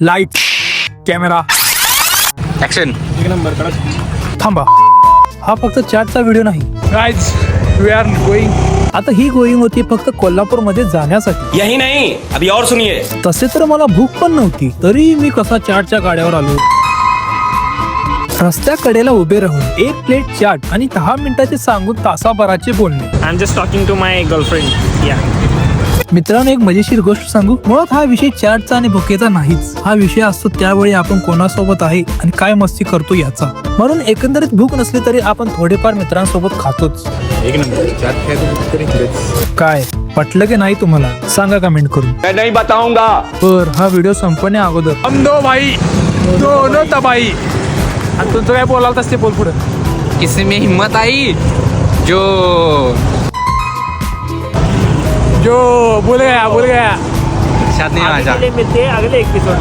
Light, camera, action. एक number कडक. थांबा. हा फक्त चॅटचा व्हिडिओ नाही. Guys we are going. आता ही गोईंग होती फक्त कोल्हापूरमध्ये जाण्यासाठी. यही नहीं, अभी और सुनिए. तसे तर मला भूक पण नव्हती, तरी मी कसा चाटच्या गाड्यावर आलो. रस्त्या कडेला उभे राहून एक प्लेट चाट आणि 10 मिनिटाचे सांगून तासाभराचे बोलणे. I am just talking to my girlfriend. या मित्रांनो, एक मजेशीर गोष्ट सांगू. मुळात हा विषय चॅटचा आणि भुकेचा नाहीच. हा विषय असतो त्यावेळी आपण कोणासोबत आहे आणि काय मस्ती करतो याचा. म्हणून एकंदरीत भूक नसली तरी आपण थोडेफार मित्रांसोबत खातोच. एक नंबर चाट खायचं. काय पटलं की नाही तुम्हाला सांगा कमेंट करून. मैं नहीं बताऊंगा. पर हा व्हिडिओ संपण्या अगोदर हम दो भाई दोनों तबाही. आणि तुमचं काय बोलाल तसं ते बोल पुढे. किसी में हिम्मत आई जो जो बोल गया शाद नहीं आ जा. मिलते अगले एपिसोड.